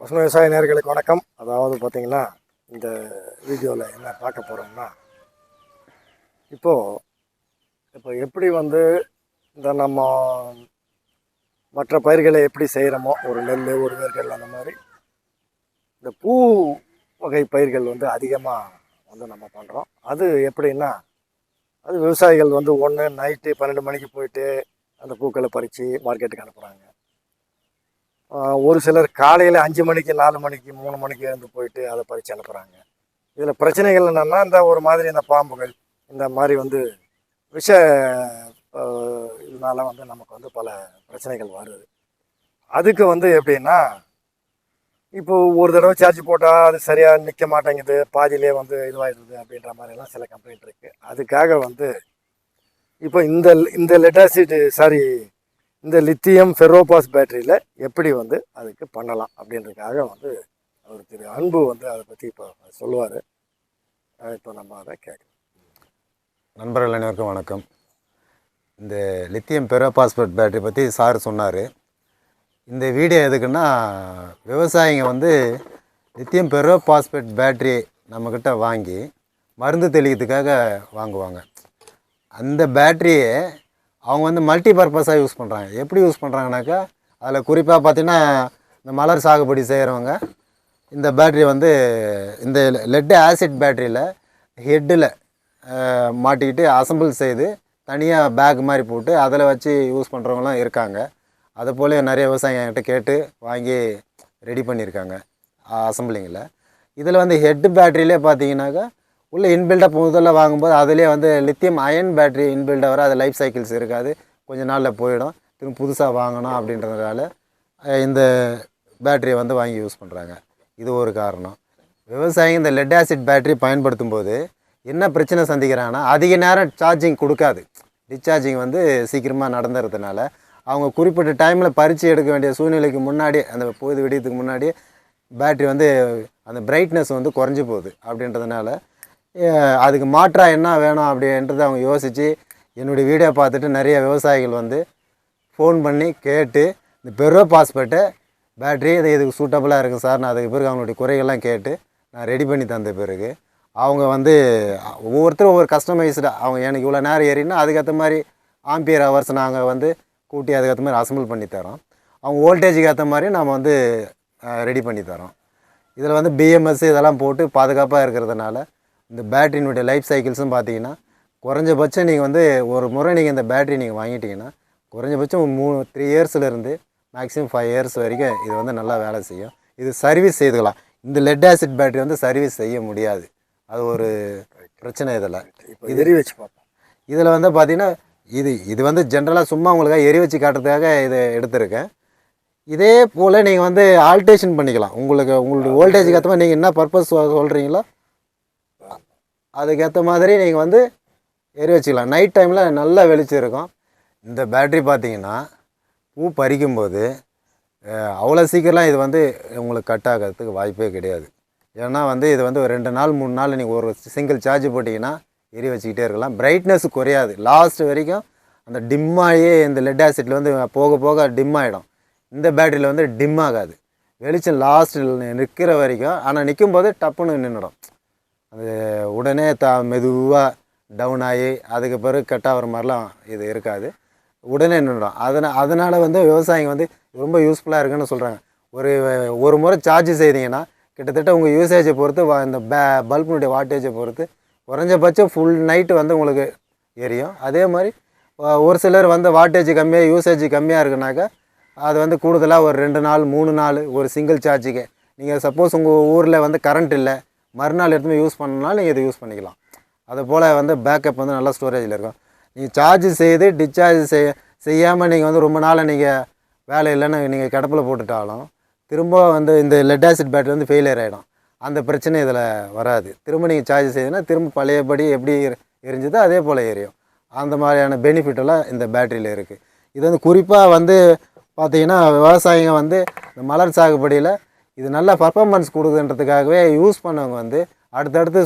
பசுமை விவசாய நேயர்களுக்கு வணக்கம். அதாவது பார்த்தீங்கன்னா, இந்த வீடியோவில் என்ன பார்க்க போகிறோம்னா, இப்போது இப்போ எப்படி வந்து இந்த நம்ம மற்ற பயிர்களை எப்படி செய்கிறோமோ, ஒரு நெல், ஒரு வேர்க்கடலை அந்த மாதிரி இந்த பூ வகை பயிர்கள் வந்து அதிகமாக வந்து நம்ம பண்ணுறோம். அது எப்படின்னா, அது விவசாயிகள் வந்து ஒன்று நைட்டு 12 மணிக்கு போயிட்டு அந்த பூக்களை பறித்து மார்க்கெட்டுக்கு அனுப்புகிறாங்க. ஒரு சிலர் காலையில் 5 மணிக்கு 4 மணிக்கு 3 மணிக்கு எழுந்து போயிட்டு அதை பறித்து அனுப்புகிறாங்க. இதில் பிரச்சனைகள் என்னென்னா, இந்த ஒரு மாதிரி இந்த பாம்புகள் இந்த மாதிரி வந்து விஷ இதனால வந்து நமக்கு வந்து பல பிரச்சனைகள் வருது. அதுக்கு வந்து எப்படின்னா, இப்போ ஒரு தடவை சார்ஜ் போட்டால் அது சரியாக நிற்க மாட்டேங்குது, பாதியிலே வந்து இதுவாகிடுது அப்படின்ற மாதிரிலாம் சில கம்ப்ளைண்ட் இருக்குது. அதுக்காக வந்து இப்போ இந்த இந்த லெட்டாசிட் இந்த லித்தியம் ஃபெரோபாஸ் பேட்டரியில் எப்படி வந்து அதுக்கு பண்ணலாம் அப்படின்றதுக்காக வந்து அவர் திரு அன்பு வந்து அதை பற்றி இப்போ சொல்லுவார். இப்போ நம்ம அதை கேட்கலாம். நண்பர்கள் அனைவருக்கும் வணக்கம். இந்த லித்தியம் ஃபெரோபாஸ்பேட் பேட்டரி பற்றி சார் சொன்னார். இந்த வீடியோ எதுக்குன்னா, விவசாயிங்க வந்து லித்தியம் ஃபெரோபாஸ்பேட் பேட்டரி நம்மக்கிட்ட வாங்கி மருந்து தெளிக்கிறதுக்காக வாங்குவாங்க. அந்த பேட்டரியை அவங்க வந்து மல்டி பர்பஸாக யூஸ் பண்ணுறாங்க. எப்படி யூஸ் பண்ணுறாங்கனாக்கா, அதில் குறிப்பாக பார்த்திங்கன்னா, இந்த மலர் சாகுபடி செய்கிறவங்க இந்த பேட்ரி வந்து இந்த லெட் ஆசிட் பேட்டரியில் ஹெட்டில் மாட்டிக்கிட்டு அசம்பிள் செய்து தனியாக பேக் மாதிரி போட்டு அதில் வச்சு யூஸ் பண்ணுறவங்களாம் இருக்காங்க. அது போல் நிறைய விவசாயிகிட்ட கேட்டு வாங்கி ரெடி பண்ணியிருக்காங்க அசம்பிளிங்கில். இதில் வந்து ஹெட் பேட்டரியிலே பார்த்தீங்கன்னாக்கா, உள்ள இன்பில்டாக முதல்ல வாங்கும்போது அதிலே வந்து லித்தியம் அயன் பேட்டரி இன்பில்டாக வர, அது லைஃப் சைக்கிள்ஸ் இருக்காது, கொஞ்சம் நாளில் போயிடும், திரும்ப புதுசாக வாங்கணும் அப்படின்றதுனால இந்த பேட்டரியை வந்து வாங்கி யூஸ் பண்ணுறாங்க. இது ஒரு காரணம். விவசாயிங்க இந்த லெட் ஆசிட் பேட்டரி பயன்படுத்தும் போது என்ன பிரச்சனை சந்திக்கிறாங்கன்னா, அதிக நேரம் சார்ஜிங் கொடுக்காது. டிஸ்சார்ஜிங் வந்து சீக்கிரமாக நடந்துறதுனால அவங்க குறிப்பிட்ட டைமில் பறித்து எடுக்க வேண்டிய சூழ்நிலைக்கு முன்னாடியே, அந்த பொழுது விடியத்துக்கு முன்னாடியே பேட்ரி வந்து அந்த பிரைட்னஸ் வந்து குறைஞ்சி போகுது. அப்படின்றதுனால அதுக்கு மாற்றாக என்ன வேணும் அப்படின்றத அவங்க யோசித்து என்னுடைய வீடியோ பார்த்துட்டு நிறைய விவசாயிகள் வந்து ஃபோன் பண்ணி கேட்டு இந்த ஃபெரோபாஸ்பேட்டை பேட்ரி இதுக்கு சூட்டபுளாக இருக்குது சார், நான் அதுக்கு பிறகு அவங்களுடைய குறைகள்லாம் கேட்டு நான் ரெடி பண்ணி தந்த பிறகு அவங்க வந்து ஒவ்வொருத்தரும் ஒவ்வொரு கஸ்டமைஸ்டாக, அவங்க எனக்கு இவ்வளோ நேரம் ஏறினா அதுக்கேற்ற மாதிரி ஆம்பியர் ஹவர்ஸ் நாங்கள் வந்து கூட்டி அதுக்கேற்ற மாதிரி அசம்பிள் பண்ணி தரோம். அவங்க வோல்டேஜுக்கு ஏற்ற மாதிரி நாம் வந்து ரெடி பண்ணி தரோம். இதில் வந்து பிஎம்எஸ் இதெல்லாம் போட்டு பாதுகாப்பாக இருக்கிறதுனால இந்த பேட்டரியினுடைய லைஃப் சைக்கிள்ஸும் பார்த்தீங்கன்னா, குறைஞ்சபட்சம் நீங்கள் வந்து ஒரு முறை நீங்கள் இந்த பேட்டரி நீங்கள் வாங்கிட்டீங்கன்னா குறைஞ்சபட்சம் 3 இயர்ஸ்லேருந்து மேக்ஸிமம் 5 இயர்ஸ் வரைக்கும் இது வந்து நல்லா வேலை செய்யும். இது சர்வீஸ் செய்துக்கலாம். இந்த லெட் ஆசிட் பேட்டரி வந்து சர்வீஸ் செய்ய முடியாது. அது ஒரு பிரச்சனை. இதில் இப்போ எரி வச்சு பார்ப்போம். இதில் வந்து பார்த்திங்கன்னா, இது வந்து ஜென்ரலாக சும்மா உங்களுக்காக எரி வச்சு காட்டுறதுக்காக இதை எடுத்திருக்கேன். இதே போல் நீங்கள் வந்து ஆல்ட்ரேஷன் பண்ணிக்கலாம். உங்களுடைய வோல்டேஜுக்கு ஏற்ற மாதிரி நீங்கள் என்ன பர்பஸ் சொல்கிறீங்களோ அதுக்கேற்ற மாதிரி நீங்கள் வந்து எரி வச்சுக்கலாம். நைட் டைமில் நல்லா வெளிச்சம் இருக்கும். இந்த பேட்ரி பார்த்திங்கன்னா, பூ பறிக்கும்போது அவ்வளோ சீக்கிரம்லாம் இது வந்து உங்களுக்கு கட் ஆகிறதுக்கு வாய்ப்பே கிடையாது. ஏன்னா வந்து இது வந்து ஒரு 2 நாள் 3 நாள் நீங்கள் ஒரு சிங்கிள் சார்ஜ் போட்டிங்கன்னா எரி வச்சுக்கிட்டே இருக்கலாம். பிரைட்னஸ் குறையாது. லாஸ்ட் வரைக்கும் அந்த டிம்மாகி இந்த லெட் ஆசிட்டில் வந்து போக போக டிம் ஆகிடும். இந்த பேட்டரியில் வந்து டிம் ஆகாது. வெளிச்சம் லாஸ்ட்டில் நிற்கிற வரைக்கும், ஆனால் நிற்கும்போது டப்புன்னு நின்றுடும். அது உடனே மெதுவாக டவுன் ஆகி அதுக்கு பிறகு கட் ஆகிற மாதிரிலாம் இது இருக்காது. உடனே நின்றுடும். அதனால் வந்து விவசாயிங்க வந்து ரொம்ப யூஸ்ஃபுல்லாக இருக்குன்னு சொல்கிறாங்க. ஒரு முறை சார்ஜ் செய்தீங்கன்னா கிட்டத்தட்ட உங்கள் யூசேஜை பொறுத்து இந்த பல்பினுடைய வாட்டேஜை பொறுத்து குறைஞ்சபட்சம் ஃபுல் நைட்டு வந்து உங்களுக்கு எரியும். அதே மாதிரி ஒரு சிலர் வந்து வாட்டேஜ் கம்மியாக யூசேஜ் கம்மியாக இருக்குனாக்கா அது வந்து கூடுதலாக ஒரு 2 நாள் 3 நாள் ஒரு சிங்கிள் சார்ஜுக்கு, நீங்கள் சப்போஸ் உங்கள் ஊரில் வந்து கரண்ட் இல்லை, மறுநாள் எடுத்துமே யூஸ் பண்ணனாலும் நீங்கள் இதை யூஸ் பண்ணிக்கலாம். அதுபோல் வந்து பேக்கப் வந்து நல்லா ஸ்டோரேஜில் இருக்கும். நீங்கள் சார்ஜ் செய்து டிஸ்சார்ஜ் செய்யாமல் நீங்கள் வந்து ரொம்ப நாள் நீங்கள் வேலை இல்லைன்னு நீங்கள் கிடப்பில் போட்டுட்டாலும் திரும்ப வந்து இந்த லெட் ஆசிட் பேட்டரி வந்து ஃபெயிலியர் ஆகிடும். அந்த பிரச்சனை இதில் வராது. திரும்ப நீங்கள் சார்ஜ் செய்யுதுன்னா திரும்ப பழையபடி எப்படி எரிஞ்சுதோ அதே போல் எரியும். அந்த மாதிரியான பெனிஃபிட்டெல்லாம் இந்த பேட்டரியில் இருக்குது. இது வந்து குறிப்பாக வந்து பார்த்திங்கன்னா, விவசாயிங்க வந்து இந்த மலர் சாகுபடியில் இது நல்ல பர்ஃபார்மன்ஸ் கொடுக்குன்றதுக்காகவே யூஸ் பண்ணவங்க வந்து அடுத்தடுத்து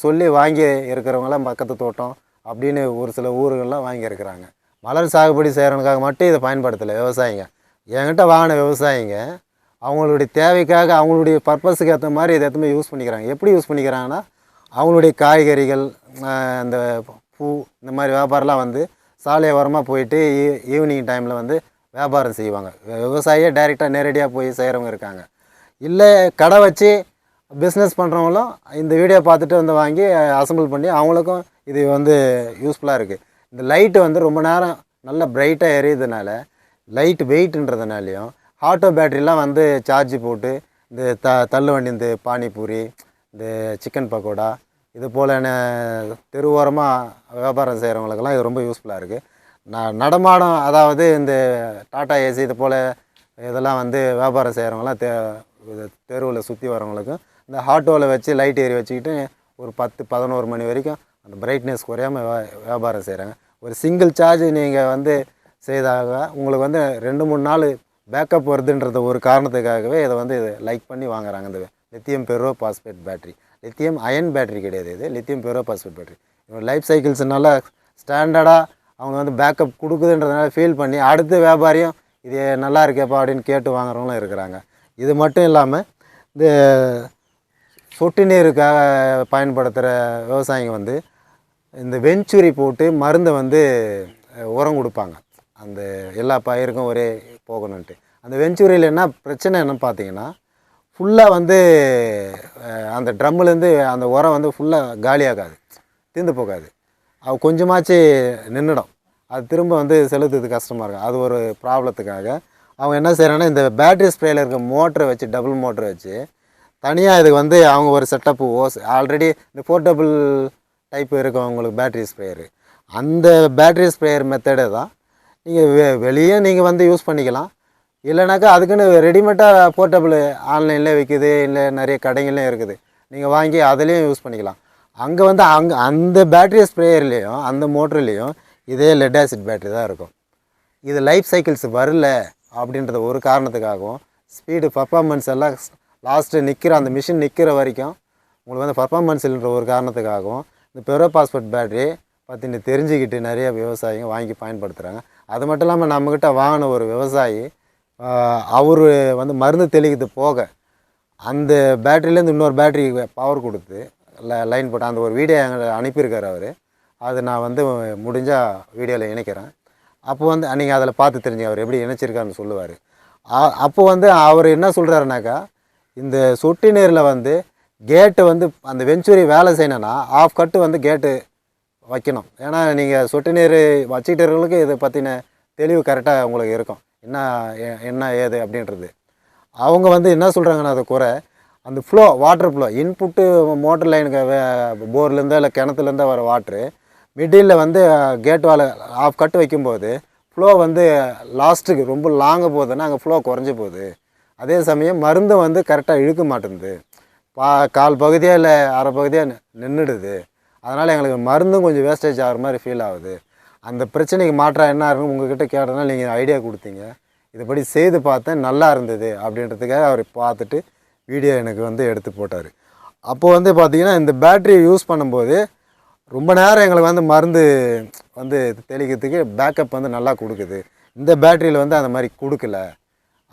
சொல்லி வாங்கி இருக்கிறவங்களாம் பக்கத்து தோட்டம் அப்படின்னு ஒரு சில ஊர்கள்லாம் வாங்கியிருக்கிறாங்க. மலர் சாகுபடி செய்கிறவனுக்காக மட்டும் இதை பயன்படுத்தலை விவசாயிங்க. என்கிட்ட வாங்கின விவசாயிங்க அவங்களுடைய தேவைக்காக அவங்களுடைய பர்பஸுக்கு ஏற்ற மாதிரி இதை எத்தனை யூஸ் பண்ணிக்கிறாங்க. எப்படி யூஸ் பண்ணிக்கிறாங்கன்னா, அவங்களுடைய காய்கறிகள், இந்த பூ, இந்த மாதிரி வியாபாரம்லாம் வந்து சாலை ஓரமாக போயிட்டு ஈவினிங் டைமில் வந்து வியாபாரம் செய்வாங்க. விவசாயியே டைரெக்டாக நேரடியாக போய் செய்கிறவங்க இருக்காங்க. இல்லை கடை வச்சு பிஸ்னஸ் பண்ணுறவங்களும் இந்த வீடியோ பார்த்துட்டு வந்து வாங்கி அசம்பிள் பண்ணி அவங்களுக்கும் இது வந்து யூஸ்ஃபுல்லாக இருக்குது. இந்த லைட்டு வந்து ரொம்ப நேரம் நல்லா பிரைட்டாக எரியுதுனால, லைட் வெயிட்ன்றதுனாலையும் ஆட்டோ பேட்டரிலாம் வந்து சார்ஜ் போட்டு இந்த தள்ளு வண்டி, இந்த பானிபூரி, இந்த சிக்கன் பக்கோடா, இது போலான தெருவோரமாக வியாபாரம் செய்கிறவங்களுக்கெல்லாம் இது ரொம்ப யூஸ்ஃபுல்லாக இருக்குது. நடமாடம், அதாவது இந்த டாடா ஏசி இது போல் இதெல்லாம் வந்து வியாபாரம் செய்கிறவங்களாம் தெருவில் சுற்றி வரவங்களுக்கும் இந்த ஆட்டோவில் வச்சு லைட் ஏறி வச்சுக்கிட்டு ஒரு 10-11 மணி வரைக்கும் அந்த பிரைட்னஸ் குறையாமல் வியாபாரம் செய்கிறாங்க. ஒரு சிங்கிள் சார்ஜ் நீங்கள் வந்து செய்தாக உங்களுக்கு வந்து 2-3 நாள் பேக்கப் வருதுன்றது ஒரு காரணத்துக்காகவே இதை வந்து லைக் பண்ணி வாங்குறாங்க. இந்த lithium ferro phosphate battery, lithium ion battery கிடையாது, இது lithium ferro phosphate battery. Life சைக்கிள்ஸ்னால ஸ்டாண்டர்டாக அவங்க வந்து பேக்கப் கொடுக்குதுன்றதுனால ஃபீல் பண்ணி அடுத்த வியாபாரியும் இது நல்லா இருக்கேப்பா அப்படின்னு கேட்டு வாங்குறவங்களும் இருக்கிறாங்க. இது மட்டும் இல்லாமல் இந்த சொட்டு நீருக்காக பயன்படுத்துகிற விவசாயிங்க வந்து இந்த வெஞ்சுரி போட்டு மருந்தை வந்து உரம் கொடுப்பாங்க, அந்த எல்லா பயிருக்கும் ஒரே போகணுன்ட்டு. அந்த வெஞ்சுரியில் என்ன பிரச்சனை என்னன்னு பார்த்தீங்கன்னா, ஃபுல்லாக வந்து அந்த ட்ரம்முலேருந்து அந்த உரம் வந்து ஃபுல்லாக காலியாகாது, தீர்ந்து போகாது. அது கொஞ்சமாச்சு நின்றுடும். அது திரும்ப வந்து செலுத்துறது கஷ்டமாக இருக்கும். அது ஒரு ப்ராப்ளத்துக்காக அவங்க என்ன செய்கிறாங்கன்னா, இந்த பேட்ரி ஸ்ப்ரேயில் இருக்க மோட்டரை வச்சு, டபுள் மோட்டரை வச்சு தனியாக இதுக்கு வந்து அவங்க ஒரு செட்டப்பு ஓஸ், ஆல்ரெடி இந்த போர்ட்டபிள் டைப் இருக்கும் அவங்களுக்கு பேட்ரி ஸ்ப்ரேயரு, அந்த பேட்ரி ஸ்ப்ரேயர் மெத்தடை தான் நீங்கள் வெளியே நீங்கள் வந்து யூஸ் பண்ணிக்கலாம். இல்லைனாக்கா அதுக்குன்னு ரெடிமேடாக போர்ட்டபிள் ஆன்லைனில் விற்கிது, இல்லை நிறைய கடைகள்லையும் இருக்குது, நீங்கள் வாங்கி அதுலேயும் யூஸ் பண்ணிக்கலாம். அங்கே வந்து அந்த பேட்ரி ஸ்ப்ரேயர்லேயும் அந்த மோட்டர்லேயும் இதே லெட் ஆசிட் பேட்டரி தான் இருக்கும். இது லைஃப் சைக்கிள்ஸ் வரல அப்படின்றத ஒரு காரணத்துக்காகவும், ஸ்பீடு பர்ஃபார்மன்ஸ் எல்லாம் லாஸ்ட்டு நிற்கிற அந்த மிஷின் நிற்கிற வரைக்கும் உங்களுக்கு வந்து பர்ஃபார்மன்ஸ் இல்லைன்ற ஒரு காரணத்துக்காகவும் இந்த பெரோ பாஸ்பேட் பேட்டரி பற்றி தெரிஞ்சுக்கிட்டு நிறைய விவசாயிங்க வாங்கி பயன்படுத்துகிறாங்க. அது மட்டும் இல்லாமல் நம்மக்கிட்ட வாங்கின ஒரு விவசாயி அவர் வந்து மருந்து தெளிக்கிறது போக அந்த பேட்டரியிலேருந்து இன்னொரு பேட்டரி பவர் கொடுத்து லைன் போட்டு அந்த ஒரு வீடியோ எங்களை அனுப்பியிருக்காரு அவர். அது நான் வந்து முடிஞ்சால் வீடியோவில் இணைக்கிறேன். அப்போ வந்து நீங்கள் அதில் பார்த்து தெரிஞ்சுங்க அவர் எப்படி இணைச்சிருக்காருன்னு சொல்லுவார். அப்போ வந்து அவர் என்ன சொல்கிறாருனாக்கா, இந்த சொட்டு நீரில் வந்து கேட்டு வந்து அந்த வெஞ்சுரி வேலை செய்யணுன்னா ஆஃப் கட்டு வந்து கேட்டு வைக்கணும். ஏன்னா நீங்கள் சொட்டு நீர் வச்சுக்கிட்டவர்களுக்கு இதை பற்றின தெளிவு கரெக்டாக உங்களுக்கு இருக்கும், என்ன ஏது அப்படின்றது. அவங்க வந்து என்ன சொல்கிறாங்கன்னா, அதை குறை அந்த flow, water flow, input motor லைனுக்கு போர்லேருந்தோ இல்லை கிணத்துலேருந்தோ வர வாட்ரு மிடில் வந்து கேட் வால் ஆஃப் கட்டு வைக்கும்போது ஃப்ளோ வந்து லாஸ்ட்டுக்கு ரொம்ப லாங்காக போகுதுன்னா அங்கே ஃப்ளோ குறைஞ்சி போகுது. அதே சமயம் மருந்து வந்து கரெக்டாக இழுக்க மாட்டேங்குது, கால் பகுதியாக இல்லை அரை பகுதியாக நின்றுடுது. அதனால் எங்களுக்கு மருந்தும் கொஞ்சம் வேஸ்டேஜ் ஆகிற மாதிரி ஃபீல் ஆகுது. அந்த பிரச்சனைக்கு மாற்றம் என்ன இருக்குன்னு உங்கள்கிட்ட கேட்டதுனால நீங்கள் ஐடியா கொடுத்தீங்க. இதுபடி செய்து பார்த்தேன், நல்லா இருந்தது அப்படின்றதுக்காக அவர் பார்த்துட்டு வீடியோ எனக்கு வந்து எடுத்து போட்டார். அப்போது வந்து பார்த்திங்கன்னா, இந்த பேட்ரியை யூஸ் பண்ணும்போது ரொம்ப நேரம் எங்களுக்கு வந்து மருந்து வந்து தெளிக்கிறதுக்கு பேக்கப் வந்து நல்லா கொடுக்குது. இந்த பேட்டரியில் வந்து அந்த மாதிரி கொடுக்கல.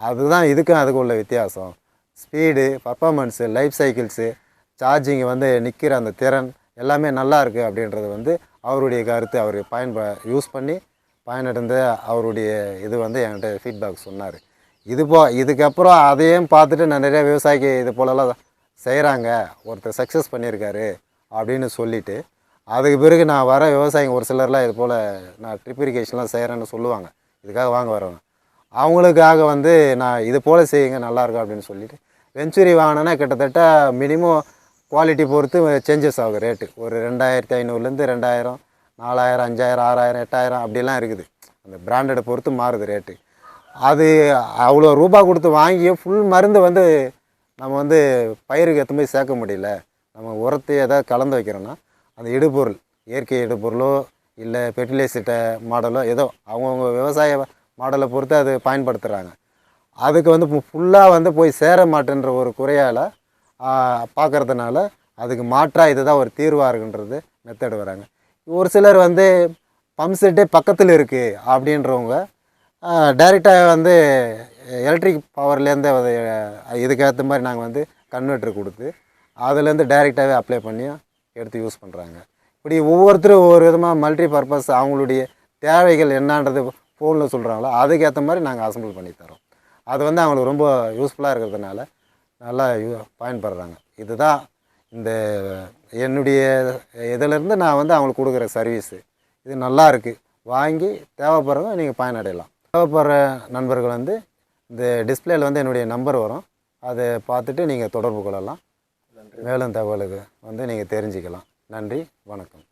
அதுதான் இதுக்கும் அதுக்கு உள்ள வித்தியாசம். Speed, performance, life cycles, charging வந்து நிற்கிற அந்த திறன் எல்லாமே நல்லா இருக்குது அப்படின்றது வந்து அவருடைய கருத்து. அவர் யூஸ் பண்ணி பயனடைந்த அவருடைய இது வந்து என்கிட்ட ஃபீட்பேக் சொன்னார். இதுக்கப்புறம் அதையும் பார்த்துட்டு நான் நிறைய விவசாயிக்கு இது போலலாம் செய்கிறாங்க, ஒருத்தர் சக்ஸஸ் பண்ணியிருக்காரு அப்படின்னு சொல்லிவிட்டு, அதுக்கு பிறகு நான் வர விவசாயிங்க ஒரு சிலர்லாம் இது போல் நான் ட்ரிப் இரிகேஷன்லாம் செய்கிறேன்னு சொல்லுவாங்க, இதுக்காக வாங்க வரவங்க. அவங்களுக்காக வந்து நான் இது போல் செய்யுங்க நல்லாயிருக்கும் அப்படின்னு சொல்லிவிட்டு, வெஞ்சுரி வாங்கினேன்னா கிட்டத்தட்ட மினிமம் குவாலிட்டி பொறுத்து சேஞ்சஸ் ஆகும் ரேட்டு. ஒரு 2500லேருந்து 2000, 4000, 5000, 6000, 8000 அப்படிலாம் இருக்குது. அந்த பிராண்டடை பொறுத்து மாறுது ரேட்டு. அது அவ்வளோ ரூபா கொடுத்து வாங்கியும் ஃபுல் மருந்து வந்து நம்ம வந்து பயிருக்கு எத்தனை போய் சேர்க்க முடியல. நம்ம உரத்தை எதாவது கலந்து வைக்கிறோன்னா அந்த இடுபொருள், இயற்கை இடுபொருளோ இல்லை ஃபெர்டிலைசர்ட்ட மாடலோ ஏதோ அவங்கவுங்க விவசாய மாடலை பொறுத்து அது பயன்படுத்துகிறாங்க. அதுக்கு வந்து ஃபுல்லாக வந்து போய் சேர மாட்டேன்ற ஒரு குறையால் பார்க்குறதுனால அதுக்கு மாற்றாக இதுதான் ஒரு தீர்வாக இருக்குன்றது மெத்தட் வராங்க. ஒரு சிலர் வந்து பம்ப் செட்டே பக்கத்தில் இருக்குது அப்படின்றவங்க டைரெக்டாக வந்து எலக்ட்ரிக் பவர்லேருந்து இதுக்கேற்ற மாதிரி நாங்கள் வந்து கன்வெர்ட்டர் கொடுத்து அதுலேருந்து டைரெக்டாகவே அப்ளை பண்ணி எடுத்து யூஸ் பண்ணுறாங்க. இப்படி ஒவ்வொருத்தரும் ஒவ்வொரு விதமாக மல்டி பர்பஸ் அவங்களுடைய தேவைகள் என்னன்றது ஃபோனில் சொல்கிறாங்களோ அதுக்கேற்ற மாதிரி நாங்கள் அசம்பிள் பண்ணி தரோம். அது வந்து அவங்களுக்கு ரொம்ப யூஸ்ஃபுல்லாக இருக்கிறதுனால நல்லா பயன்படுறாங்க. இதுதான் இந்த என்னுடைய இதிலேருந்து நான் வந்து அவங்களுக்கு கொடுக்குற சர்வீஸு. இது நல்லா இருக்குது, வாங்கி தேவைப்படுறவங்க நீங்கள் பயனடையலாம். தேவைப்படுற நண்பர்கள் வந்து இந்த டிஸ்பிளேயில் வந்து என்னுடைய நம்பர் வரும், அதை பார்த்துட்டு நீங்கள் தொடர்பு கொள்ளலாம். மேலும் தகவலுக்கு வந்து நீங்கள் தெரிஞ்சுக்கலாம். நன்றி, வணக்கம்.